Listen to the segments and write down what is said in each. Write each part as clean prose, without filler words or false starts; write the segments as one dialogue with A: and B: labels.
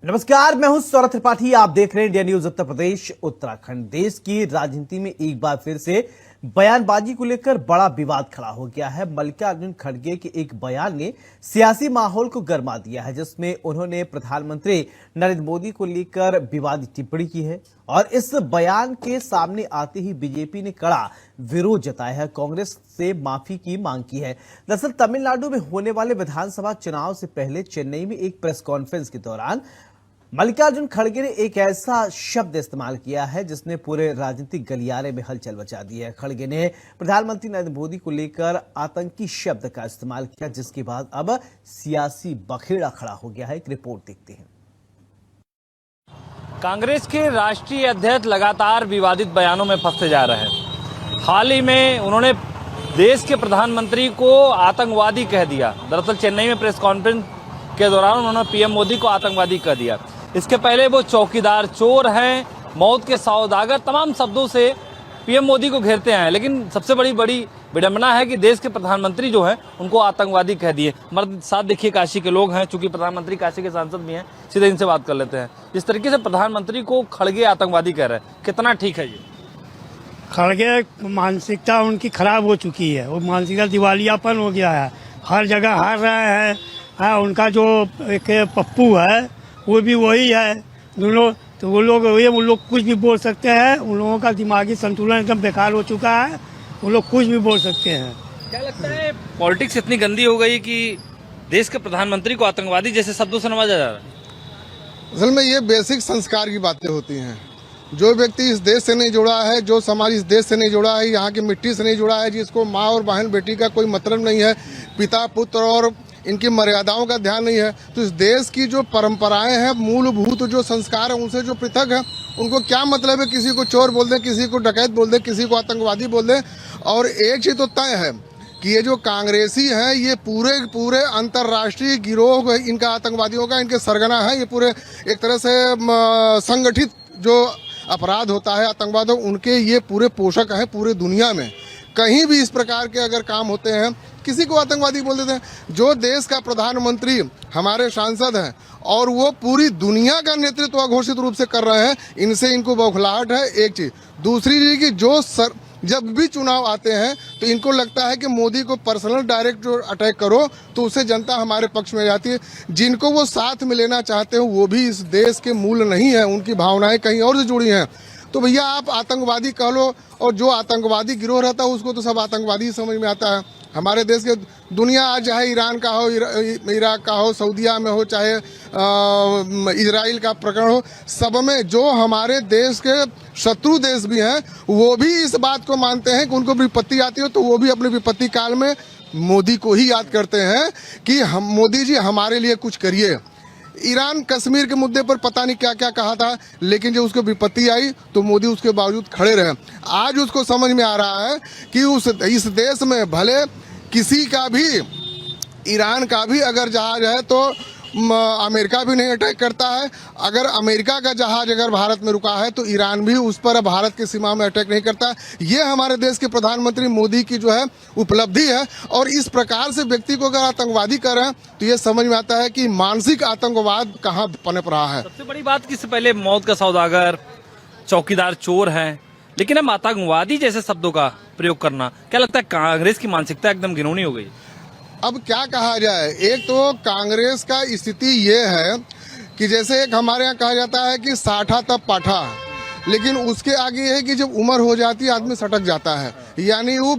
A: नमस्कार, मैं हूं सौरभ त्रिपाठी। आप देख रहे हैं इंडिया न्यूज उत्तर प्रदेश उत्तराखंड। देश की राजनीति में एक बार फिर से बयानबाजी को लेकर बड़ा विवाद खड़ा हो गया है। मल्लिकार्जुन खड़गे के एक बयान ने सियासी माहौल को गर्मा दिया है, जिसमें उन्होंने प्रधानमंत्री नरेंद्र मोदी को लेकर विवादित टिप्पणी की है और इस बयान के सामने आते ही बीजेपी ने कड़ा विरोध जताया है, कांग्रेस से माफी की मांग की है। दरअसल तमिलनाडु में होने वाले विधानसभा चुनाव से पहले चेन्नई में एक प्रेस कॉन्फ्रेंस के दौरान मल्लिकार्जुन खड़गे ने एक ऐसा शब्द इस्तेमाल किया है जिसने पूरे राजनीतिक गलियारे में हलचल मचा दी है। खड़गे ने प्रधानमंत्री नरेंद्र मोदी को लेकर आतंकी शब्द का इस्तेमाल किया, जिसके बाद अब सियासी बखेड़ा खड़ा हो गया है। एक रिपोर्ट देखते हैं।
B: कांग्रेस के राष्ट्रीय अध्यक्ष लगातार विवादित बयानों में फंसते जा रहे हैं। हाल ही में उन्होंने देश के प्रधानमंत्री को आतंकवादी कह दिया। दरअसल चेन्नई में प्रेस कॉन्फ्रेंस के दौरान उन्होंने पीएम मोदी को आतंकवादी कह दिया। इसके पहले वो चौकीदार चोर हैं, मौत के सौदागर, तमाम शब्दों से पीएम मोदी को घेरते हैं। लेकिन सबसे बड़ी विडंबना है कि देश के प्रधानमंत्री जो हैं उनको आतंकवादी कह दिए। हमारे साथ देखिए काशी के लोग हैं, चूंकि प्रधानमंत्री काशी के सांसद भी हैं, सीधे इनसे बात कर लेते हैं। जिस तरीके से प्रधानमंत्री को खड़गे आतंकवादी कह रहे हैं, कितना ठीक है ये?
C: खड़गे मानसिकता उनकी खराब हो चुकी है, वो मानसिकता दिवालियापन हो गया है, हर जगह हार रहे हैं। उनका जो एक पप्पू है वो भी वही है, दोनों तो वो लोग कुछ भी बोल सकते हैं। उन लोगों का दिमागी संतुलन एकदम बेकार हो चुका है, वो लोग कुछ भी बोल सकते हैं।
B: क्या लगता है पॉलिटिक्स इतनी गंदी हो गई कि देश के प्रधानमंत्री को आतंकवादी जैसे शब्दों से नवाजा जा रहा है?
D: असल में ये बेसिक संस्कार की बातें होती हैं। जो व्यक्ति इस देश से नहीं जुड़ा है, जो समाज इस देश से नहीं जुड़ा है, यहाँ की मिट्टी से नहीं जुड़ा है, जिसको माँ और बहन बेटी का कोई मतलब नहीं है, पिता पुत्र और इनकी मर्यादाओं का ध्यान नहीं है, तो इस देश की जो परंपराएं हैं, मूलभूत जो संस्कार है, उनसे जो पृथक है, उनको क्या मतलब है किसी को चोर बोल दें, किसी को डकैत बोल दें, किसी को आतंकवादी बोल दें। और एक चीज तो तय है कि ये जो कांग्रेसी हैं, ये पूरे अंतर्राष्ट्रीय गिरोह इनका आतंकवादियों का, इनके सरगना है। ये पूरे एक तरह से संगठित जो अपराध होता है आतंकवाद, उनके ये पूरे पोषक हैं। पूरे दुनिया में कहीं भी इस प्रकार के अगर काम होते हैं, किसी को आतंकवादी बोल देते हैं। जो देश का प्रधानमंत्री हमारे सांसद हैं और वो पूरी दुनिया का नेतृत्व अघोषित रूप से कर रहे हैं, इनसे इनको बौखलाहट है। एक चीज, दूसरी चीज कि जब भी चुनाव आते हैं तो इनको लगता है कि मोदी को पर्सनल डायरेक्ट अटैक करो तो उससे जनता हमारे पक्ष में जाती है। जिनको वो साथ में लेना चाहते हो वो भी इस देश के मूल नहीं है, उनकी भावनाएं कहीं और से जुड़ी हैं। तो भैया आप आतंकवादी कह लो, और जो आतंकवादी गिरोह रहता है उसको तो सब आतंकवादी समझ में आता है। हमारे देश के दुनिया आज चाहे ईरान का हो, इराक का हो, सऊदिया में हो, चाहे इजराइल का प्रकरण हो, सब में जो हमारे देश के शत्रु देश भी हैं वो भी इस बात को मानते हैं कि उनको विपत्ति आती हो तो वो भी अपने विपत्ति काल में मोदी को ही याद करते हैं कि हम मोदी जी हमारे लिए कुछ करिए। ईरान कश्मीर के मुद्दे पर पता नहीं क्या क्या कहा था, लेकिन जब उसको विपत्ति आई तो मोदी उसके बावजूद खड़े रहे। आज उसको समझ में आ रहा है कि इस देश में भले किसी का भी, ईरान का भी अगर जहाज है तो अमेरिका भी नहीं अटैक करता है। अगर अमेरिका का जहाज अगर भारत में रुका है तो ईरान भी उस पर भारत की सीमा में अटैक नहीं करता। ये हमारे देश के प्रधानमंत्री मोदी की जो है उपलब्धि है। और इस प्रकार से व्यक्ति को अगर आतंकवादी कर रहे हैं तो ये समझ में आता है कि मानसिक आतंकवाद कहाँ पनप रहा है।
B: सबसे बड़ी बात कि इससे पहले मौत का सौदागर, चौकीदार चोर हैं, लेकिन अब आतंकवादी जैसे शब्दों का प्रयोग करना, क्या लगता है कांग्रेस की मानसिकता एकदम घिनौनी हो गई?
D: अब क्या कहा जाए, एक तो कांग्रेस का स्थिति ये है कि जैसे एक हमारे यहाँ कहा जाता है कि साठा तब पाठा, लेकिन उसके आगे है कि जब उम्र हो जाती है आदमी सटक जाता है। यानी वो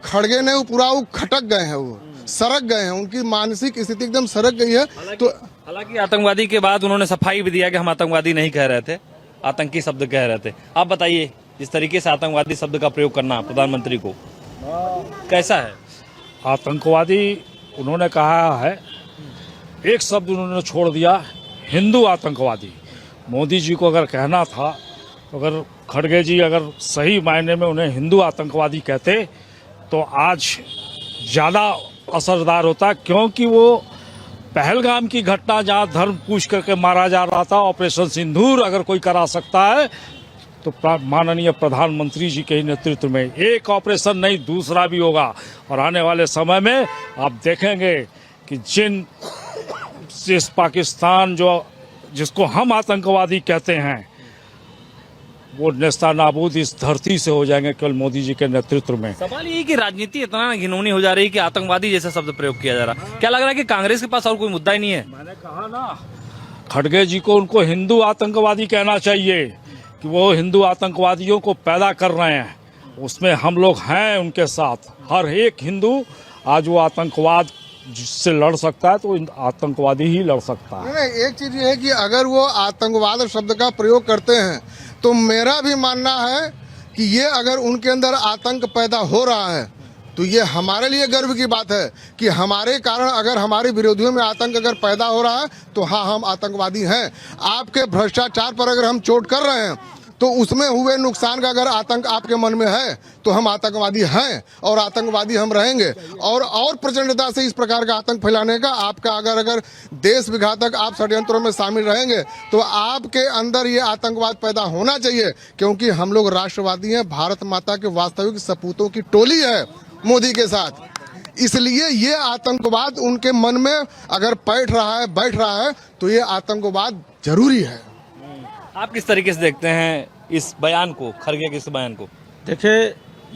D: खड़गे ने पूरा वो खटक गए हैं, वो सरक गए हैं, उनकी मानसिक स्थिति एकदम सरक गई है। तो
B: हालांकि आतंकवादी के बाद उन्होंने सफाई भी दिया कि हम आतंकवादी नहीं कह रहे थे, आतंकी शब्द कह रहे थे। आप बताइए, जिस तरीके से आतंकवादी शब्द का प्रयोग करना प्रधानमंत्री को कैसा है?
E: आतंकवादी उन्होंने कहा है, एक शब्द उन्होंने छोड़ दिया, हिंदू आतंकवादी। मोदी जी को अगर कहना था तो अगर खड़गे जी अगर सही मायने में उन्हें हिंदू आतंकवादी कहते तो आज ज़्यादा असरदार होता, क्योंकि वो पहलगाम की घटना जहाँ धर्म पूछ करके मारा जा रहा था, ऑपरेशन सिंदूर अगर कोई करा सकता है तो माननीय प्रधानमंत्री जी के ही नेतृत्व में एक ऑपरेशन नहीं दूसरा भी होगा। और आने वाले समय में आप देखेंगे कि जिस पाकिस्तान जो जिसको हम आतंकवादी कहते हैं वो नेस्तानाबूद इस धरती से हो जाएंगे केवल मोदी जी के नेतृत्व में।
B: सवाल ये कि राजनीति इतना घिनौनी हो जा रही है कि आतंकवादी जैसा शब्द प्रयोग किया जा रहा है। क्या लग रहा है कि कांग्रेस के पास और कोई मुद्दा ही नहीं है?
E: मैंने कहा ना, खड़गे जी को उनको हिंदू आतंकवादी कहना चाहिए कि वो हिंदू आतंकवादियों को पैदा कर रहे हैं, उसमें हम लोग हैं उनके साथ। हर एक हिंदू आज वो आतंकवाद जिससे लड़ सकता है तो आतंकवादी ही लड़ सकता है।
D: नहीं, एक चीज ये है कि अगर वो आतंकवाद शब्द का प्रयोग करते हैं तो मेरा भी मानना है कि ये अगर उनके अंदर आतंक पैदा हो रहा है तो ये हमारे लिए गर्व की बात है कि हमारे कारण अगर हमारे विरोधियों में आतंक अगर पैदा हो रहा है तो हाँ, हम आतंकवादी हैं। आपके भ्रष्टाचार पर अगर हम चोट कर रहे हैं तो उसमें हुए नुकसान का अगर आतंक आपके मन में है तो हम आतंकवादी हैं और आतंकवादी हम रहेंगे। और प्रचंडता से इस प्रकार का आतंक फैलाने का आपका अगर देश विघातक आप षड्यंत्रों में शामिल रहेंगे तो आपके अंदर ये आतंकवाद पैदा होना चाहिए, क्योंकि हम लोग राष्ट्रवादी हैं। भारत माता के वास्तविक सपूतों की टोली है मोदी के साथ, इसलिए ये आतंकवाद उनके मन में अगर बैठ रहा है तो ये आतंकवाद जरूरी है।
B: आप किस तरीके से देखते हैं इस बयान को, खड़गे के इस बयान को?
F: देखिए,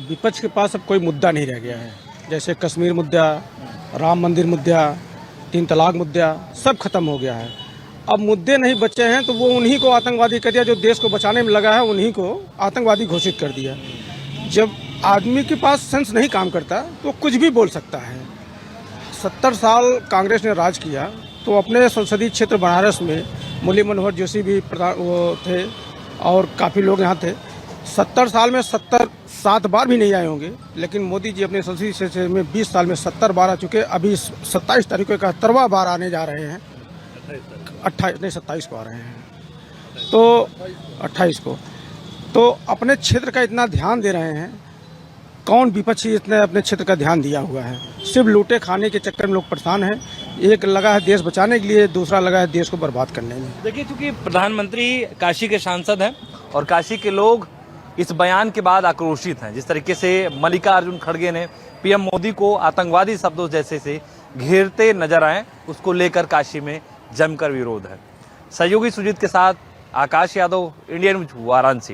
F: विपक्ष के पास अब कोई मुद्दा नहीं रह गया है। जैसे कश्मीर मुद्दा, राम मंदिर मुद्दा, 3 तलाक मुद्दा, सब खत्म हो गया है। अब मुद्दे नहीं बचे हैं तो वो उन्हीं को आतंकवादी कर दिया, जो देश को बचाने में लगा है उन्हीं को आतंकवादी घोषित कर दिया। जब आदमी के पास सेंस नहीं काम करता तो कुछ भी बोल सकता है। 70 साल कांग्रेस ने राज किया तो अपने संसदीय क्षेत्र बनारस में मुरली मनोहर जोशी भी वो थे और काफ़ी लोग यहाँ थे। 70 साल में 7 बार भी नहीं आए होंगे, लेकिन मोदी जी अपने संसदीय क्षेत्र में 20 साल में 70 बार आ चुके। अभी 27 तारीख को 71वां बार आने जा रहे हैं। 27 को आ रहे हैं, तो 28 को। तो अपने क्षेत्र का इतना ध्यान दे रहे हैं। कौन विपक्षी इतने अपने क्षेत्र का ध्यान दिया हुआ है? सिर्फ लूटे खाने के चक्कर में लोग परेशान हैं। एक लगा है देश बचाने के लिए, दूसरा लगा है देश को बर्बाद करने में।
B: देखिए, चूंकि प्रधानमंत्री काशी के सांसद हैं और काशी के लोग इस बयान के बाद आक्रोशित हैं। जिस तरीके से मल्लिकार्जुन खड़गे ने पीएम मोदी को आतंकवादी शब्दों जैसे से घेरते नजर आए, उसको लेकर काशी में जमकर विरोध है। सहयोगी सुजीत के साथ आकाश यादव, इंडियन न्यूज, वाराणसी।